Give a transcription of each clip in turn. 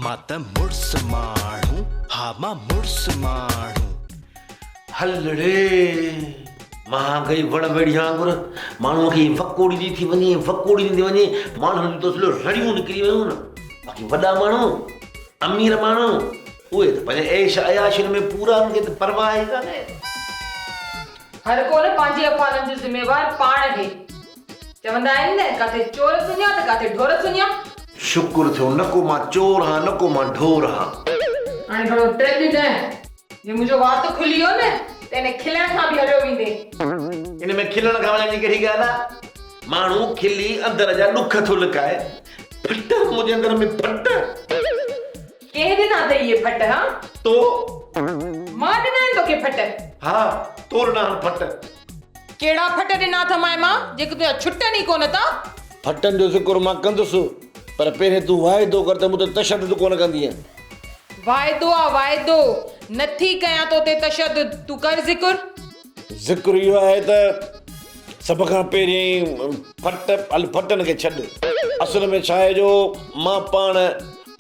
माता मुड़स माण्हू हा मां मुड़स माण्हू हलड़े महांगाई वण वेड़ी आंगुर माण्हूअ खे वकोड़ी दी थी वञे वकोड़ी दी वञे माण्हुनि जूं त रड़ियूं निकिरी वियूं न बाक़ी वॾा माण्हू अमीर माण्हू उहे त पंहिंजे ऐश अयाशियुनि में पूरा उनखे त परवाह ई कान्हे। हर को न पंहिंजे अफ़ालनि जो ज़िम्मेवार पाण खे चवंदा आहिनि न काथे चोर सुञा त काथे ढोर सुञा। शुक्र थियो न को मां चोर हां न को मां ढोर हां। हाणे थोरो टेक ॾे ये मुंहिंजो वात खुली वियो न त इन खिलण खां बि हलियो वेंदे। इन में खिलण खां वञण जी कहिड़ी ॻाल्हि आहे? माण्हू खिली अंदर जा ॾुख थो लिकाए फट मुंहिंजे अंदर में फट कंहिं ॾिना अथई इहे फट हा तो मां ॾिना आहिनि तोखे फट? हा तोर ॾांहुं फट। कहिड़ा फट ॾिना अथमांइ मां जेके तुंहिंजा छुटनि ई कोन था? फटनि जो ज़िक्र मां कंदुसि पर पहिरें तूं वाइदो कर त मूं ते तशदुद कोन कंदीअ। वाइदो आहे वाइदो नथी कयां तो ते तशदुद तूं कर ज़िक्र इहो आहे त सभ खां पहिरीं फटनि खे छॾ। असल में छा आहे जो मां पाण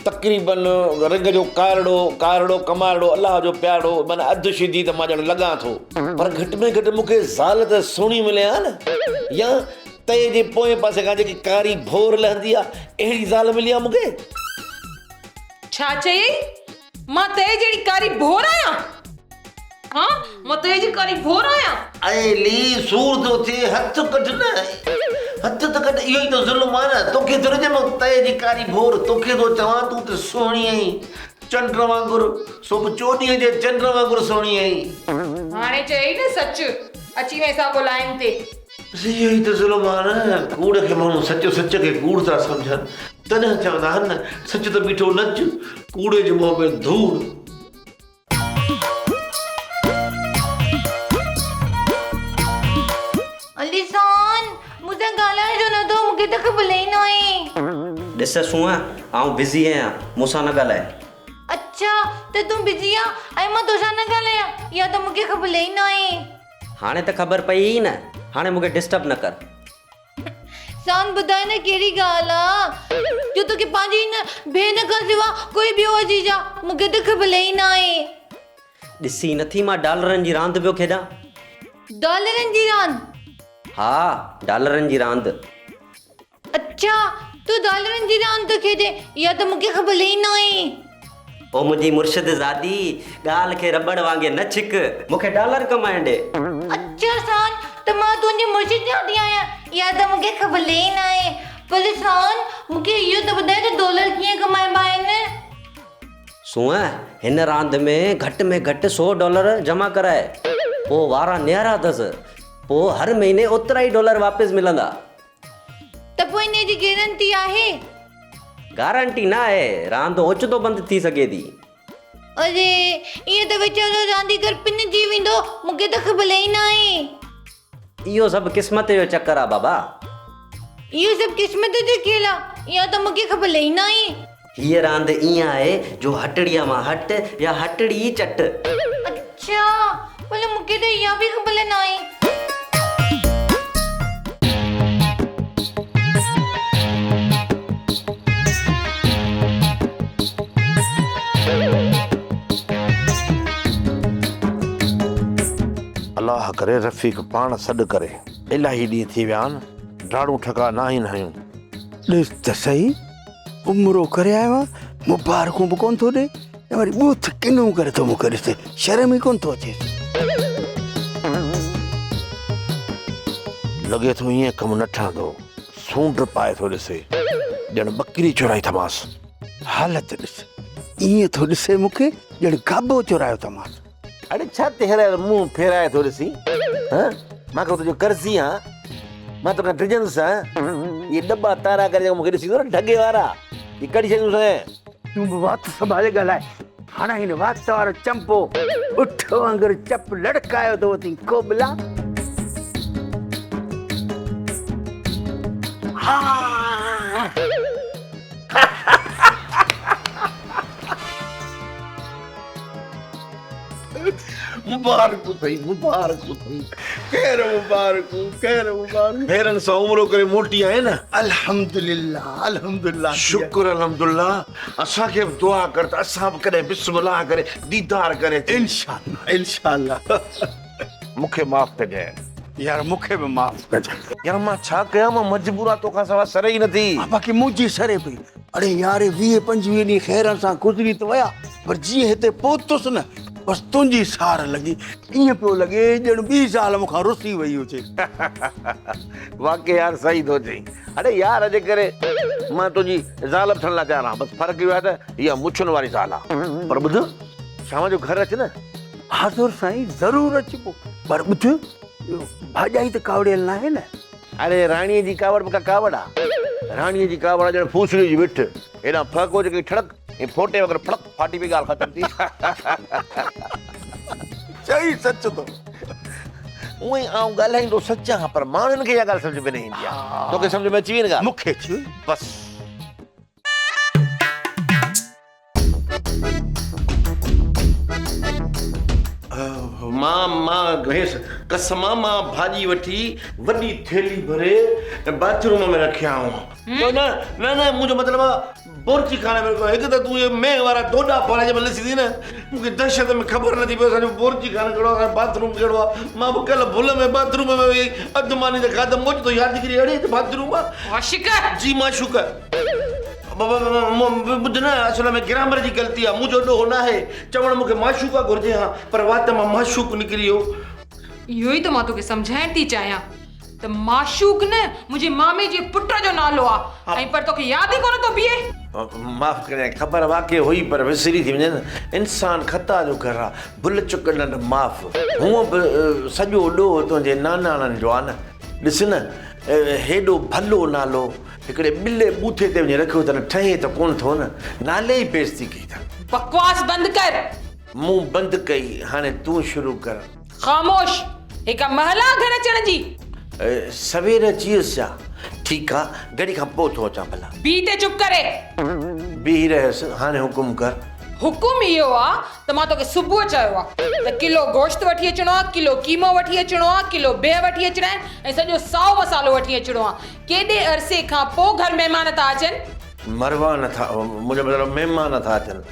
तक़रीबन रिग जो कारड़ो कमारड़ो अलाह जो प्यारो माना अधु शिदी त मां ॼण लॻां थो पर घटि में घटि मूंखे ज़ाल त सुहिणी मिले हा न या तए जे पोएं पासे खां जेकी कारी भोर लहंदी आहे अहिड़ी ज़ाल मिली आहे मूंखे। छा चई मां तए जहिड़ी कारी भोर आहियां? हाँ मां तए जी कारी भोर आहियां? अली सूर थो थिए हथ कढ न हथ त कढ इहो ई त ज़ुल्म आहे न। तोखे थोरी चवां तए जी कारी भोर तोखे थो चवां तूं त सुहिणी आहीं चंड वांगुरु सुबुह चोॾीअ जे चंड वांगुरु सुहिणी आहीं। हाणे चई न सच अची वई साॻो लाइन ते। इहो ई त ज़ुल्म आहे न कूड़ खे माण्हू सच खे कूड़ था सम्झनि तॾहिं चवंदा आहिनि न सच त बीठो नच कूड़े जे मुंहं में धूड़। अलीसान मुझे ॻाल्हाइण जो न थो मूंखे त ख़बर ई न आहे। ॾिस सूंह आउं बिज़ी आहियां मूंसां न ॻाल्हाए। अच्छा त तूं बिज़ी आहे ऐं मां तोसां न ॻाल्हायां या त मूंखे ख़बर ई न आहे। हाणे त ख़बर पई ई न हाणे मूंखे डिस्टर्ब न कर। सान ॿुधाए न कहिड़ी ॻाल्हि आहे जो तोखे पंहिंजी न भेण खां सिवा कोई ॿियो अजीज आहे मूंखे त ख़बर ई न आहे। ॾिसी नथी मां डॉलरनि जी रांदि पियो खेॾां। डॉलरनि जी रांदि? हा डॉलरनि जी रांदि। अच्छा तूं डॉलरनि जी रांदि थो खेॾे या त मूंखे ख़बर ई न आहे। ओ मुंहिंजी मुर्शिद ज़ादी ॻाल्हि खे रबड़ वांगुरु न छिक मूंखे डॉलर कमाइण ॾे। अच्छा सान त मां तुंहिंजी मुर्शिद ज़ादी आहियां या त मूंखे ख़बर ई न आहे पर सान मूंखे इहो त ॿुधाए त डॉलर कीअं कमाइबा आहिनि? सूंह हिन रांदि में घटि $100 जमा कराए पोइ वारा न्यारा अथसि पोइ हर महीने ओतिरा ई डॉलर वापसि मिलंदा। त पोइ इन जी गारंटी आहे? गारंटी न आहे रांदि ओचितो बंदि थी सघे थी। अरे ईअं त वीचारो रांदीगर पिनजी वेंदो मूंखे त ख़बर ई न आहे। इहो सभु क़िस्मत जो चक्कर आहे बाबा। इहो सभु क़िस्मत जो खेल आहे या त मूंखे ख़बर ई न आहे। हीअ रांदि ईअं आहे जो हटड़ीअ मां हट या हटड़ी चट। अच्छा भले मूंखे त इहा बि ख़बर न आहे। अलाह करे रफ़ीक पाण सॾु करे इलाही ॾींहं थी विया आहिनि ॾाढो ठका न आहियूं। ॾिस त सही उमिरो करे आयो आहे मुबारकूं बि कोन थो ॾे ऐं वरी ॿुथ किनूं करे थो मूंखे ॾिसे शर्म ई कोन थो अचे। लॻे थो ईअं कमु न ठहंदो सूंड पाए थो ॾिसे ॼण बकरी चुराई थमांसि। हालत ॾिस ईअं थो ॾिसे मूंखे ॼण गाबो चुरायो अथमांसि। अड़े छा तेरा मुंहुं फेराए थो ॾिसी मां तुंहिंजो कर्ज़ी आहियां मां तोखां डिॼंदुसि इहे डॿा तारा करे मूंखे ॾिसी थो न ढगे वारा इहे कढी छॾियूंसि। तूं बि वात संभाले ॻाल्हाए हाणे हिन वात वारो चंपो उठ वांगुरु चप लड़कायो थो अथई को बिला। मुबारक थई मुबारक थई खैर मुबारक फेरन सौ उम्रो करे मोटी आए न अल्हम्दुलिल्लाह शुक्र अल्हम्दुलिल्लाह असा के दुआ कर त असा करे बिस्मिल्लाह करे दीदार करे इंशाअल्लाह मुखे माफ कजे यार मूंखे बि माफ़ कजां यार मां छा कयां मां मजबूरा तो खां सवा सरे ई नथी बाक़ी मुंहिंजी सरे पई अरे यार 20-25 ॾींहं खैर सां गुज़री त विया पर जीअं हिते पहुतुसि न बसि तुंहिंजी सार लॻी ईअं पियो लॻे ॼण 20 साल मूंखां रुसी वई हुजे वाकई यार सही थो चई अरे यार अॼु करे मां तुंहिंजी ज़ाल थियण लाइ तयारु आहियां बसि फ़र्क़ु इहो आहे त इहा मुछुनि वारी ज़ाल आहे पर ॿुध शाम जो घर अच न हाज़ुर साईं ज़रूरु अचिबो पर ॿुध भाॼाई त कावड़ियल न आहे न अरे राणीअ जी कावड़ मूंखां कावड़ आहे राणीअ जी कावड़ ॼण फूसड़ी जी विठ हेॾां फक हुजे ठड़क ऐं फोटे वग़ैरह फड़क फाटी पई ॻाल्हि ख़तम थी चई सच तो उअं ई आउं ॻाल्हाईंदो सच आहियां पर माण्हुनि खे इहा ॻाल्हि सम्झ में न ईंदी आहे तोखे सम्झ में अची वई न ॻाल्हि मूंखे अची वई बसि मां कसम मां भाॼी वठी वॾी थैली भरे बाथरूम में रखिया आऊं न न न मुंहिंजो मतिलबु आहे बुर्जी खाने में हिकु त तूं इहे मेह वारा डोडा पाणे जंहिंमहिल ॾिसी थी न मूंखे दहशत में ख़बर नथी पए असांजो बुर्जी खानो कहिड़ो आहे बाथरूम कहिड़ो आहे मां बि कल्ह भुल में बाथरूम में वेही अधु मानी त खाधमि मुंहिंजो त यादगिरी अहिड़ी त बाथरूम आहे आशिक जी माशूक ॿुध न असल में ग्रामर जी ग़लती आहे मुंहिंजो ॾोहो न आहे चवणु मूंखे माशूका घुरिजे हा पर वात मां माशूक निकिरी वियो इहो ई त मां तोखे सम्झाइण थी चाहियां त माशूक न मुंहिंजे मामे जे पुट जो नालो आहे ऐं पर तोखे यादि ई कोन थो बीहे माफ़ करे ख़बर वाक़ई हुई पर विसरी थी वञे न इंसान ख़ता जो घर आहे भुल चुक न माफ़ हूअं बि सॼो ॾोहो तुंहिंजे नानाणनि जो आहे न ॾिस न हेॾो भलो नालो हिकिड़े ॿिले बूथे ते वञी रखियो त ठहे त कोन थो न नाले ई बेइज़ती कई अथनि बकवास बंदि कर मूं बंदि कई हाणे तूं शुरू कर ख़ामोश हिकु महिला घर अचण जी सवेर अचीसि छा ठीकु आहे घड़ी खां पोइ थो अचां भला बी ते चुप करे बीह रहियसि हाणे हुकुम कर हुकुम इहो आहे त मां तोखे सुबुह चयो आहे त किलो गोश्त वठी अचिणो आहे किलो कीमो वठी अचिणो आहे किलो बेह वठी अचिणा आहिनि ऐं सॼो साओ मसालो वठी अचिणो आहे केॾे अरसे खां पोइ घर महिमान था अचनि मरवा नथा मुंहिंजो मतिलबु महिमान था अचनि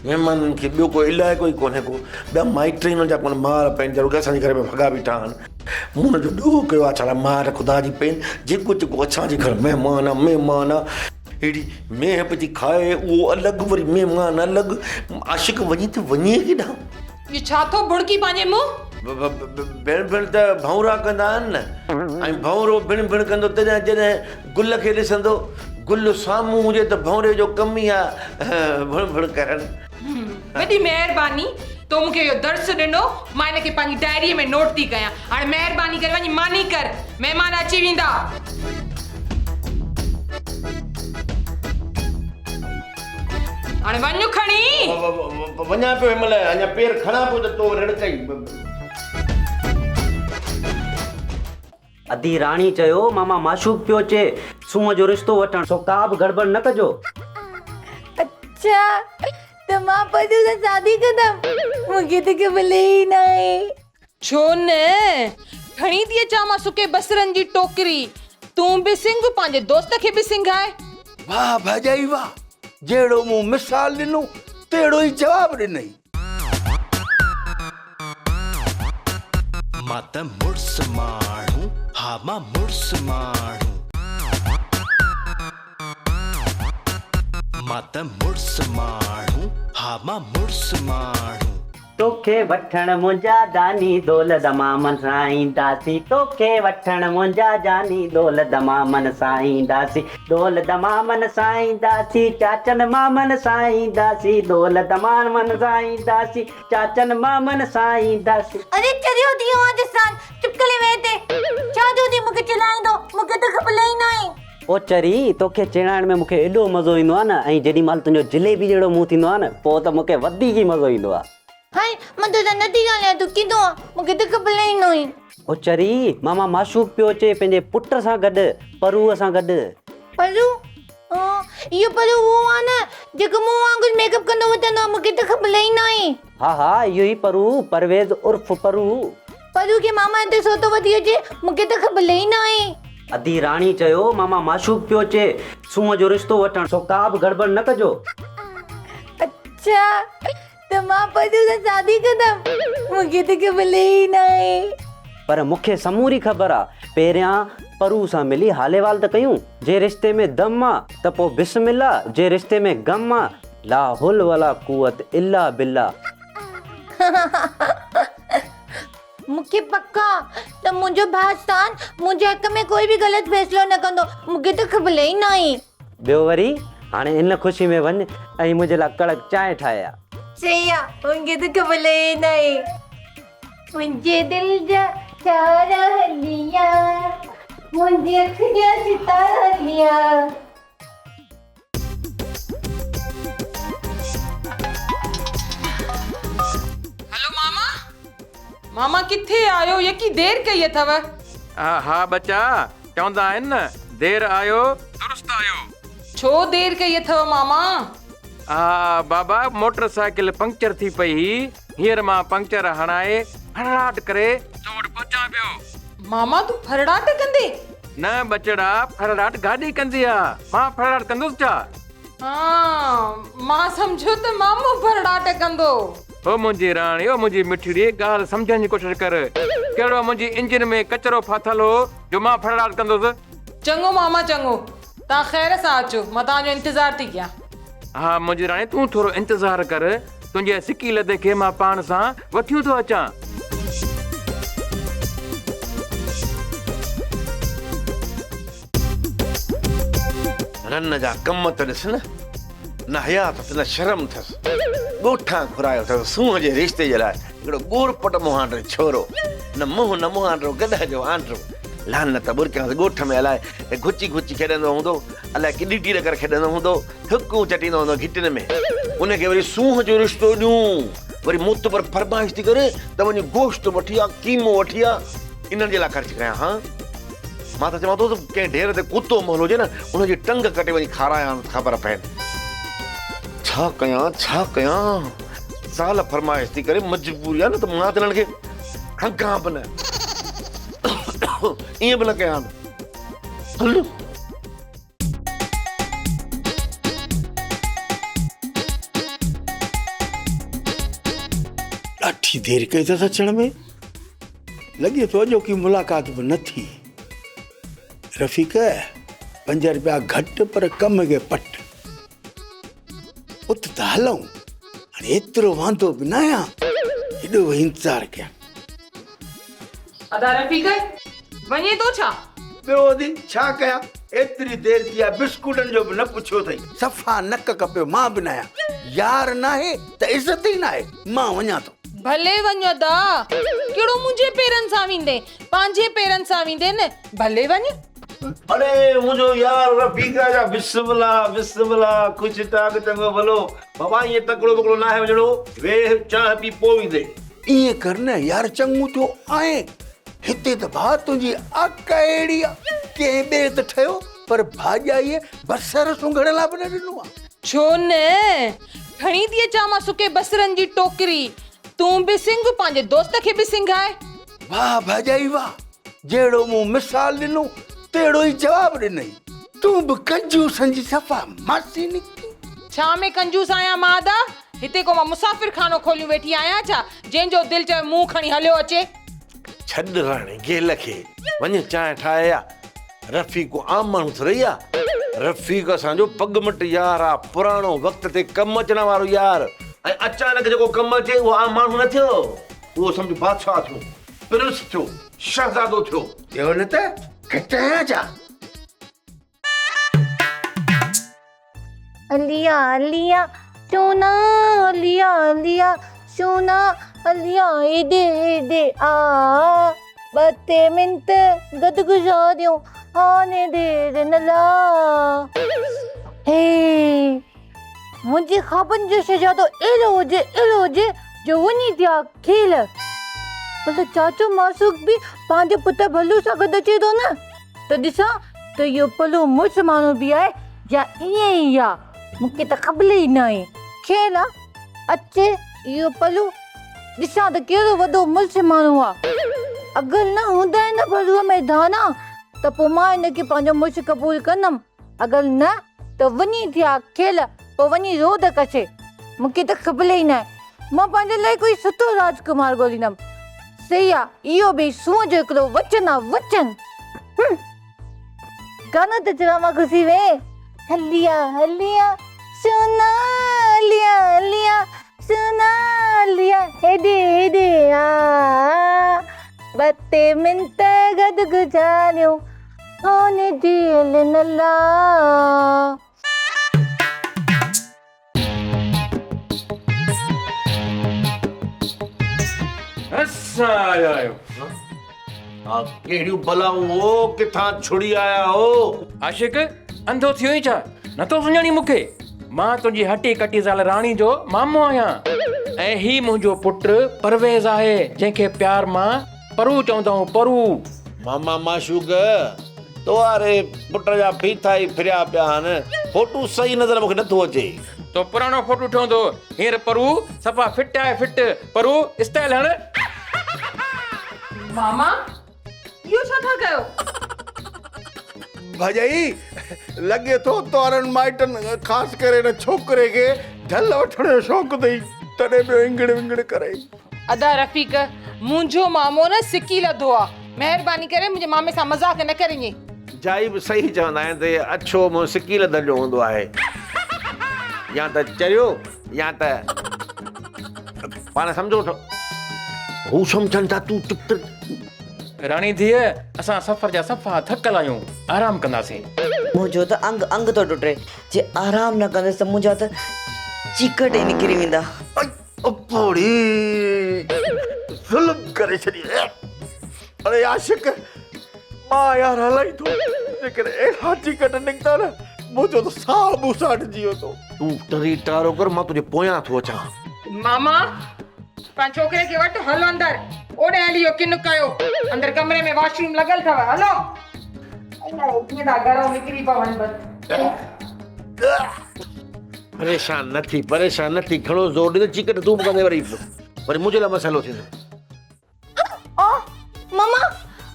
महिमाननि खे ॿियो कोई इलाही कोई कोन्हे को ॿिया माइट हुननि जा कोन मार पंहिंजा रुॻा असांजे घर में भॻा बीठा आहिनि मूं हुनजो ॾोहो कयो आहे छा मार ख़ुदा जी पेन जेको जेको असांजे घर महिमान आहे अहिड़ी मेह पई खाए उहो अलॻि वरी महिमान अलॻि आशिक वञी त वञे केॾां इहो छा थो भुड़की पंहिंजे मुंहुं भेण भेण त भौरा कंदा आहिनि न ऐं भौरो भिण भिण कंदो तॾहिं जॾहिं गुल खे ॾिसंदो गुल साम्हूं हुजे त भौरे जो कमु ई आहे भिण भिण करणु वॾी महिरबानी तो मूंखे इहो दर्स ॾिनो मां हिनखे पंहिंजी डायरीअ में नोट थी कयां हाणे महिरबानी करे वञी मानी कर महिमान अची वेंदा हाणे वञू खणी वञा पियो हिनमहिल अञा पेर खणा पियो त तो रिड़कई अधी राणी चयो मामा माशूक पियो अचे सूंहं जो रिश्तो वठण सो का बि गड़बड़ न कजो अच्छा त मां पदू सां शादी कंदमि मूंखे त ख़बर ई न आहे छो न खणी थी अचां मां सुके बसरनि जी टोकरी तूं बि सिंग पंहिंजे दोस्त खे बि सिंघाए वाह भाॼाई वाह जहिड़ो मूं मिसाल ॾिनो तहिड़ो ई जवाबु ॾिनई मां त मुड़ुस माण्हू हा मां मुड़ुस माण्हू मां त मुड़ुस माण्हू हा मां मुड़ुस माण्हू तोखे वठण मुंहिंजा जानी दौलत मामन सां ईंदासीं तोखे वठण मुंहिंजा जानी दौलत मामन सां ईंदासीं दौलत मामन सां ईंदासीं चाचन मामन सां ईंदासीं दौलत मामन सां ईंदासीं चाचन मामन सां ईंदासीं अरे चरियो थी वियो आहे जसान चुप करे वेह ते छा थियो थी मूंखे चिल्लाईंदो मूंखे त ख़बर ई न आहे ओ चरी तोखे चिड़ाइण में मूंखे एॾो मज़ो ईंदो आहे न ऐं जेॾी महिल तुंहिंजो जिलेबी जहिड़ो मुंहुं थींदो आहे न पोइ त मूंखे वधीक ई मज़ो ईंदो आहे हाय मां तोसां नथी ॻाल्हायां तूं किथां आहे मूंखे त ख़बर ई न हुई ओ चरी मामा माशूक पियो अचे पंहिंजे पुट सां गॾु परूअ सां गॾु परू इहो पलो उहो आहे न जेको मूं वांगुरु मेकअप कंदो वठंदो आहे मूंखे त ख़बर ई न आहे हा हा इहो ई परू परवेज़ उर्फ परू परू खे मामा हिते छो थो वठी अचे मूंखे त ख़बर ई न आहे अधी राणी चयो मामा माशूक पियो अचे सूंहं जो रिश्तो वठण सो का बि गड़बड़ न कजो अच्छा त मां परू सां शादी कंदमि मूंखे त ख़बर ई न आहे पर मूंखे समूरी ख़बर आहे पहिरियां परू सां मिली हाले वाल त कयूं जे रिश्ते में दम आहे त पोइ बिस्मिल्ला जे रिश्ते में गम आहे ला हुल वला कुवत इल्ला बिल्ला मूंखे पक्का त मुंहिंजो भाउ स्थान मुंहिंजे हक़ में कोई बि ग़लति फ़ैसिलो न कंदो मूंखे त ख़बर ई न आहे ॿियो वरी हाणे इन ख़ुशी में वञ ऐं मुंहिंजे लाइ कड़क चांहि ठाहिया सही आहे मूंखे त ख़बर ई न आहे मुंहिंजे दिलि जा तारा हलिया मुंहिंजी अख जा सितारा हलिया हेलो मामा मामा किथे आयो यकी देर कई अथव हा बच्चा चवंदा आहिनि न देर आयो दुरुस्त आयो छो देर कई अथव मामा हा बाबा मोटरसाइकिल पंक्चर थी पई हींअर मां पंक्चर हणाए फड़ाट करे तो वटि पहुचां पियो मामा तू फरड़ाट कंदे न बचड़ा फड़ाट गाॾी कंदी आहे मां फड़ाट कंदुसि छा हाँ मां समझो त मामो फरड़ाट कंदो ओ मुंहिंजी राणी ओ मुंहिंजी मिठड़ी ॻाल्हि सम्झण जी कोशिशि कर कहिड़ो मुंहिंजी इंजन में कचरो फाथल हो जो मां फड़ाट कंदुसि चङो मामा चङो तव्हां ख़ैर सां अचो मां तव्हांजो इंतज़ार थी कयां हा मुंहिंजी राणी तूं थोरो इंतज़ार कर तुंहिंजे सिकी लदे खे मां पाण सां वठी थो अचां रन जा कम त ॾिस न हया अथसि न शर्म अथसि ॻोठां घुरायो अथसि सूंहं जे रिश्ते जे लाइ हिकिड़ो गोरपट मुहांडो छोरो न मुहांडो गॾ जो आंडो लानत बुरकियांसि ॻोठ में अलाए घुची घुची खेॾंदो हूंदो अलाए केॾी टीर करे खेॾंदो हूंदो हिकु चटींदो हूंदो घिटिन में उनखे वरी सूंहं जो रिश्तो ॾियूं वरी मूत पर फरमाइश थी करे त वञी गोश्त वठी आ कीमो वठी आ इन्हनि जे लाइ ख़र्च कयां हा मां त चवां थो त कंहिं ढेर ते कुतो मोहल हुजे न उनजी टंग कटे वञी खारायां ख़बर पवनि छा कयां साल फरमाइश थी करे मजबूरी आहे न त मां त हिननि खे हंगां बि न ईअं बि न कयां हल ॾाढी देरि कई अथसि अचण में लॻे थो अॼोकी मुलाक़ात बि न थी रफ़ीक 5 रुपया घटि पर कम खे पट उत त हलूं हाणे एतिरो वांदो बि न आहियां हेॾो इंतज़ारु कयां अदा रफ़ीक वञे तो छा ॿियो वधी छा कयां एतिरी देरि थी आहे बिस्कुटनि जो बि न पुछियो अथई सफ़ा नक कपियो मां बि न आहियां यार न आहे त इज़त ई न आहे मां वञा थो भले वञो दा कहिड़ो मुंहिंजे पेरनि सां वेंदे पंहिंजे पेरनि सां वेंदे न भले वञ अरे मुंहिंजो यार रफ़ीका जा बिस्मिल्लाह कुझु टाग चङो भलो बाबा ईअं तकिड़ो बकिड़ो न आहे वञणो वेह चांहि पी पोइ ईंदे ईअं कर न यार चङो थियो आहे हिते त भाउ तुंहिंजी अक अहिड़ी आहे कंहिं ॿिए त ठहियो पर भाॼाईअ बसर सुंघण लाइ बि न ॾिनो आहे छो न खणी थी अचां मां सुके बसरनि जी टोकरी तूं बि सिंघ पंहिंजे दोस्त खे बि सिंघाए वाह भाॼाई वाह जहिड़ो मूं मिसाल ॾिनो तहिड़ो ई जवाबु ॾिनई तूं बि कंजूसनि जी सफ़ा मासी निकिती छा में कंजूस आहियां मां दा हिते को मां मुसाफ़िर खानो खोलियूं वेठी आहियां छा जंहिंजो दिलि चए मुंहुं खणी हलियो अचे छॾ राणे गेल खे वञ चांहि ठाहे आ रफ़ीक आम माण्हू थोरी आहे रफ़ीक असांजो पगमट यार आहे पुराणो वक़्त ते कमु अचण वारो यार ऐं अचानक जेको कमु अचे उहो आम माण्हू न थियो उहो सम्झ बादशाह थियो प्रिंस थियो शहज़ादो थियो न त कटाया जा अलिया अलिया सोना अलिया अलिया सोना अलिया एडे एडे आ 2 मिंट गद गुज़ारियो हाणे देर न ला हे मुंहिंजे ख़्वाबनि जो शहज़ादो अहिड़ो हुजे जो वञी थिया खेल भले चाचो मासूक बि पंहिंजे पुट भलू सां गॾु अचे थो न त ॾिसां त इहो पलो मुड़ुसु माण्हू बि आहे या ईअं ई आहे मूंखे त ख़बर ई न आहे। खेल आहे अचे इहो पलू ॾिसां त कहिड़ो वॾो मुल्स माण्हू आहे। अगरि न हूंदा आहिनि न पलूअ में दाना त पोइ मां हिनखे पंहिंजो मुल्स क़बूल कंदमि, अगरि न त वञी थिया खेल पोइ वञी रोद कसे। मूंखे त ख़बर ई न आहे, मां पंहिंजे लाइ कोई सुठो राजकुमार ॻोल्हींदमि। सही आहे, इहो बि सूंह जो हिकिड़ो वचन आहे, वचन। गानो त चवां मां ख़ुशी में, हलिया हलिया सोना हलिया हलिया सोना हलिया हेॾे हेॾे आ बते मिंट गॾु गुज़ारियो सोन जी नला। असां आया आहियो। कहिड़ियूं भलाऊं हो, किथां छुड़ी आया हो? आशिक अंधो थियो ई छा, नथो सुञाणी मूंखे? मां तुंहिंजी हटी कटी ज़ाल राणी जो मामो आहियां ऐं ही मुंहिंजो पुटु परवेज़ आहे, जंहिंखे प्यार मां परू चवंदा आहियूं, परू। मामा माशूक तो वारे पुट जा फीथा ई फिरिया पिया आहिनि, फोटू सही नज़र मूंखे नथो अचे। तो पुराणो फोटो ठहंदो हींअर परू सफ़ा फिट आहे, फिट परू स्टाइल हण। मामा इहो छा था कयो? भॼाई लॻे थो तोरनि माइटनि ख़ासि करे हिन छोकिरे खे झल वठण जो शौक़ु अथई, तॾहिं बि विंगड़ विंगड़ करे। अदा रफ़ीक, मुंहिंजो मामो न सिकी लधो आहे, महिरबानी करे मुंहिंजे मामे सां मज़ाक न करिजे। जाई बि सही चवंदा आहिनि त अछो मुंहुं सिकील दर्जो हूंदो आहे, या त चरियो या त पाण सम्झो था। हू सम्झनि था तूं चुप। राणी धीअ, असां सफ़र जा सफ़ा थकल आहियूं, आराम कंदासीं। मुंहिंजो त अंग अंग थो टुटे, जे आराम न कंदसि त मुंहिंजा त चीकट ई निकिरी वेंदा। पोड़ी ज़ुल्म करे छॾी। अरे आशिक मां यार हलाई थो, जेकर अहिड़ा चीकट निकिता न मुंहिंजो त साह मूंसां हटिजी वेंदो। तूं तरी टारो कर, मां तुंहिंजे पोयां थो अचां। मामा पाण छोकिरे खे वटि हलो अंदर, ओॾे हली वियो किन कयो, अंदर कमरे में वॉशरूम लॻल अथव, हलो। अलाए कीअं था घरों निकिरी पवनि बसि। परेशान न थी, घणो ज़ोर ॾे त चीकट तूं कंदे वरी मुंहिंजे लाइ मसइलो थींदो। मामा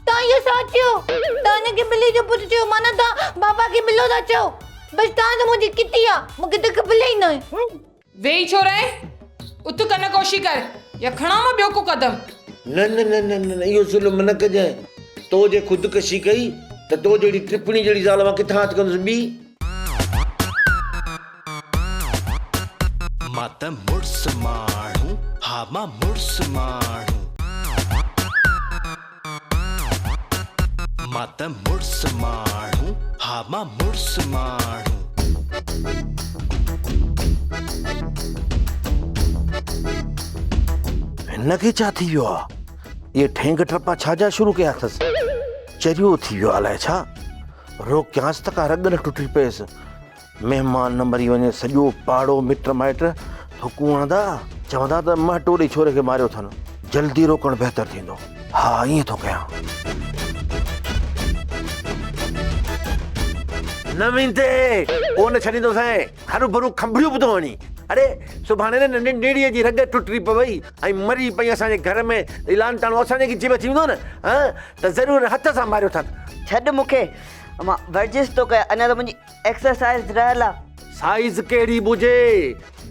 तव्हां इहो छा चयो? तव्हां हिनखे बिल्ली जो पुटु चयो, माना तव्हां बाबा खे बिल्लो था चयो? बसि तव्हां त मुंहिंजी किटी आहे, मूंखे त ख़बर ई न आहे। वेही छो रहे, उथ कन कोशी कर या खणा मां ॿियो को कदम। न न न न न इहो ज़ुल्म न कजांइ। तो जे ख़ुदकशी कई त तो जहिड़ी टिप्पणी जहिड़ी ज़ाल मां किथां हथ कंदुसि ॿी। मां त मुड़ुस माण्हू, हा मां मुड़ुस माण्हू, मां त मुड़ुस माण्हू, हा मां मुड़ुस माण्हू। हिनखे छा थी वियो आहे? इहे ठेंग टपा छाजा शुरू कया अथसि? चरियो थी वियो अलाए छा? रोकियांसि त का रॻ न टुटी पयसि। महिमान न मरी वञे, सॼो पाड़ो मिट माइट थुकूं हणंदा, चवंदा त मां टोड़े छोरे खे मारियो अथनि। जल्दी रोकणु बहितर थींदो। हा ईअं थो कयां। न वेंदे ओ न छॾींदोसांइ, हरू भरू खंभड़ियूं बि थो हणी। अरे सुभाणे न नंढी नेड़ीअ जी रॻ टुटी पवई ऐं मरी पई असांजे घर में, इलान टाणो असांजे जीव थींदो न त ज़रूरु हथ सां मारियो अथनि। छॾ मूंखे, मां वर्जिश थो कयां, अञा त मुंहिंजी एक्सरसाइज रहियल आहे। साइज़ कहिड़ी हुजे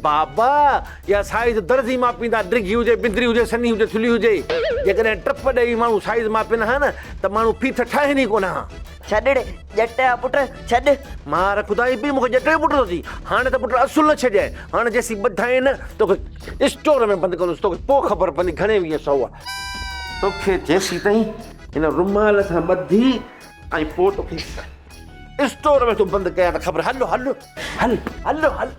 बाबा, या साइज़ दर्जी मापींदा, डिघी हुजे, बिंदरी हुजे, सनी हुजे, थुली हुजे। जेकॾहिं टप ॾेई माण्हू साइज़ मापे न हा न त माण्हू फीथ ठाहिनि ई कोन हा। छॾ ॾे ॼट जा पुट, छॾ। मां रखुदाई बि मूंखे ॼट जो पुटु थो थी। हाणे त पुटु असुल न छॾिजांइ, हाणे जेसीं ॿधाए न तोखे स्टोर में बंदि कंदुसि, तोखे पोइ ख़बर पवंदी घणे 200 आहे। तोखे जेसीं ताईं हिन रुमाल सां ॿधी ऐं पोइ तोखे स्टोर में तूं बंदि कयां त ख़बर। हलो हलो हल हलो हल।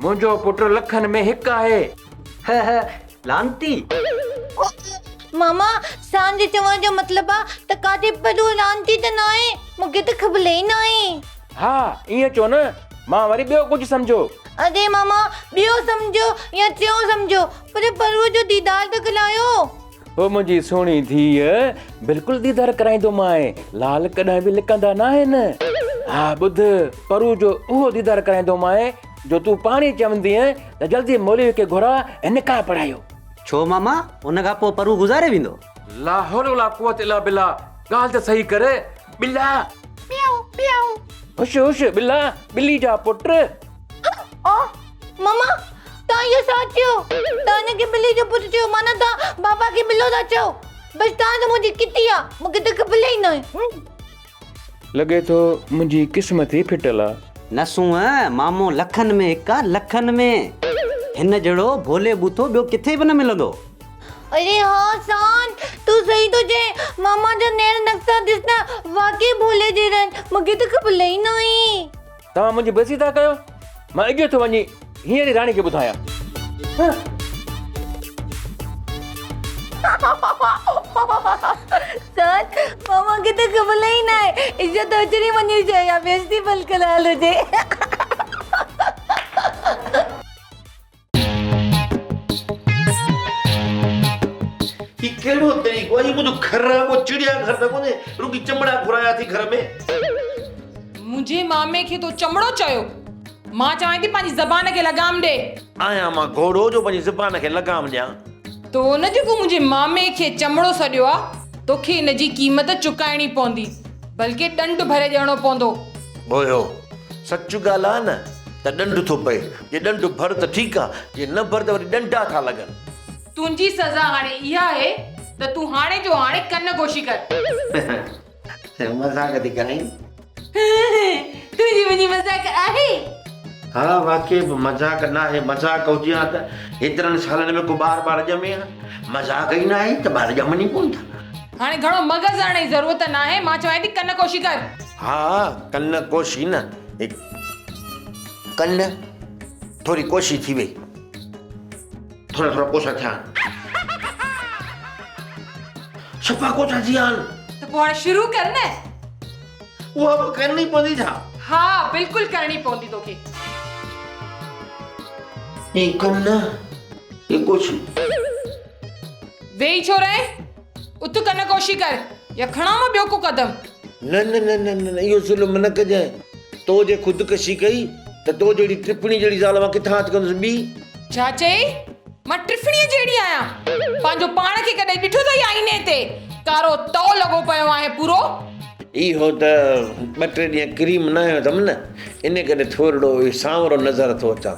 मुंहिंजो पुटु लखनि में हिकु आहे। लांती मामा सांजे चवण जो मतिलबु आहे त काथे पलू लांती त न आहे, मूंखे त ख़बर ई न आहे। हा ईअं चओ न, मां वरी ॿियो कुझु सम्झो। अरे मामा ॿियो सम्झो या टियों सम्झो, पर पलूअ जो दीदार त करायो। ओ मुंहिंजी सुहिणी धीअ बिल्कुलु दीदार कराईंदो माए लाल कॾहिं बि लिकंदा न आहिनि हा ॿुध परू जो उहो दीदार कराईंदो माए जो तूं पाणी चवंदी त जल्दी मौलवी खे घुरा ऐं निकाह पढ़ायो छो मामा उन खां पोइ परू गुज़ारे वेंदो ला हौल वला कुवत इला बिला ॻाल्हि त सही करे बिला हुश हुश बिला बिली जा पुट मम्मा तव्हां इहो छा चयो तव्हां हिनखे बिली जो पुटु चयो माना तव्हां बाबा खे बिलो था चयो बसि तव्हां त मुंहिंजी किटी आहे मूंखे त ख़बर ई न आहे लॻे थो मुंहिंजी क़िस्मत ई फिटल आहे नसूं मामो लखनि में हिकु आहे लखनि में हिन जहिड़ो भोले बूथो ॿियो किथे बि न मिलंदो अरे हाँ सान तू सही तो जे मामा जो नैन नक्शा दिसना वाकई भोले जहिड़ा आहिनि मूंखे त ख़बर ई न हुई तव्हां मुंहिंजी बेइज़ती था कयो मां अॻियो थो वञी हींअर ई राणी खे ॿुधायां सान मामा खे त ख़बर ई न आहे इज्जत अचणी वञी चाहिए या बेइज्जती बल्कि हाल हुजे ही कहिड़ो तरीक़ो आहे मुंहिंजो घर आहे वो चिड़िया घर त कोन्हे रुकी चमड़ा घुराया थी घर में मुंहिंजे मामे खे तो चमड़ो चयो मां चवां थी पंहिंजी ज़बान खे लगाम ॾे आहियां मां घोड़ो जो पंहिंजी ज़बान खे लगाम ॾियां तो न जेको मुंहिंजे मामे खे चमड़ो सॾियो आहे तोखे हिनजी क़ीमत चुकाइणी पवंदी बल्कि ॾंड भरे ॾियणो पवंदो बोयो सच ॻाल्हि आहे न त ॾंड थो पए जे ॾंड भर त ठीकु आहे जे न भर त वरी ॾंडा था लॻनि तुंहिंजी सज़ा हाणे इहा आहे त तूं हाणे जो हाणे कन गोशी कर मज़ाक थी कराई तुंहिंजी मुंहिंजी मज़ाक आहे हा वाकई मज़ाक न आहे मज़ाक हुजे हा त हेतिरनि सालनि में को ॿार ॼमे हा मज़ाक ई न आहे त ॿार ॼमनि ई कोन था हाणे घणो मग़ज़ हणण जी ज़रूरत न आहे मां चवां थी कन कोशी कर हा कन कोशी न कन थोरी कोशी थी वई थोड़ा थोड़ा कोसा थिया सफ़ा कोसा थी विया आहिनि त पोइ हाणे शुरू कर न उहा बि करणी पवंदी छा हा बिल्कुलु करणी पवंदी तोखे ये कन ये कोशी वेही छो रहे उत कन कोशी कर या खणा मां ॿियो को कदम न न न न न इहो ज़ुल्म न कजांइ तो जे ख़ुदकशी कई त तो जहिड़ी टिप्पणी जहिड़ी ज़ाल मां किथां अच कंदुसि ॿी छा चई मां टिफणीअ जहिड़ी आहियां पंहिंजो पाण खे कॾहिं ॾिठो अथई आईने ते कारो तओ लॻो पियो आहे पूरो इहो त 2-3 ॾींहं क्रीम न आयो अथमि न इन करे थोरो सांवरो नज़र थो अचां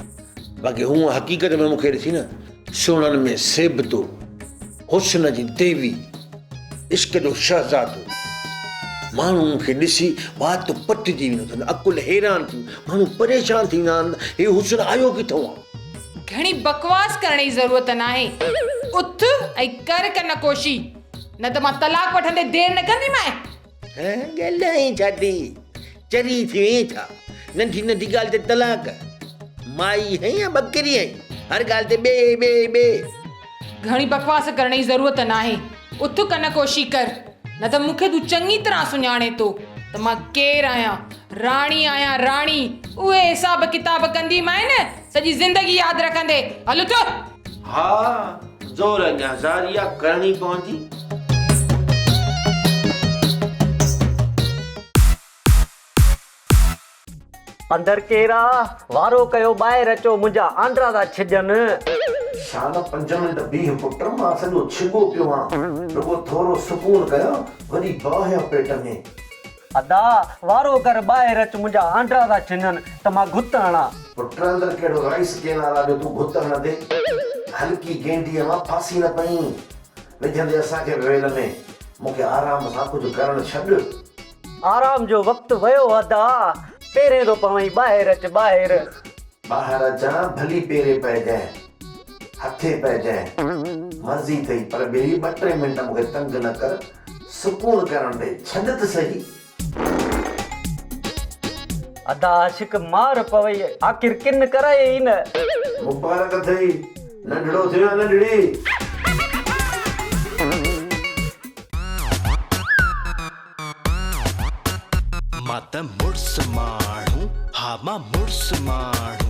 बाक़ी हूअं हक़ीक़त में मूंखे ॾिसी न सुहिणनि में सेबतो हुस्न जी देवी इश्क जो शहज़ादो माण्हू खे ॾिसी वात पटिजी वेंदो अथनि अकुल हैरान थियूं माण्हू परेशान थी वेंदा आहिनि हीउ हुस्न आयो किथां आहे घणी बकवास करण जी ज़रूरत न आहे उथ ऐं कर कन कोशी न त मां तलाक वठंदे देरि न कंदीमांइ ॻाल्हाए छाती चरी थी वई छा नंढी नंढी ॻाल्हि ते तलाक माई है या बकरी है हर ॻाल्हि ते बे घणी बकवास करण जी ज़रूरत न आहे उथ कन कोशी कर न त मूंखे तूं चङी तरह सुञाणे थो त मां केरु आहियां राणी आहियां राणी उहे हिसाब किताब कंदीमांइ न सॼी ज़िंदगी यादि रखंदे हल उथ हा ज़ोर अॻियां ज़ारिया करणी पवंदी अंदर केरा वारो कयो ॿाहिरि अचो मुंहिंजा आंद्रा था छिजनि शाम 5 मिंट बीह पुट मां सॼो छिगो पियो आहियां रुगो थोरो सुकून कया वरी बाहिया पेट में अदा वारो कर ॿाहिरि अच मुंहिंजा आंद्रा था छिजनि त मां घुत हणां पुट अंदर कहिड़ो राइस केन वारा जो तूं घुत हण दे हल्की गेंडीअ मां फासी न पई विझंदे असांखे वेल में मूंखे आराम सां कुझु करणु छॾ आराम जो वक़्तु वियो अदा पहिरें थो पवई ॿाहिरि अच ॿाहिरि अचां भली पेरे पइजांइ हथे पइजांइ मर्ज़ी अथई पर ॿिली 2-3 मिंट मूंखे तंग न कर सुकून करण ॾे छॾ त सही अदा आशिक मार पवई आख़िर किन कराए ई न मुबारक अथई नंढड़ो थियो नंढड़ी मां त मुड़ुस माण्हू हा मां मुड़ुस माण्हू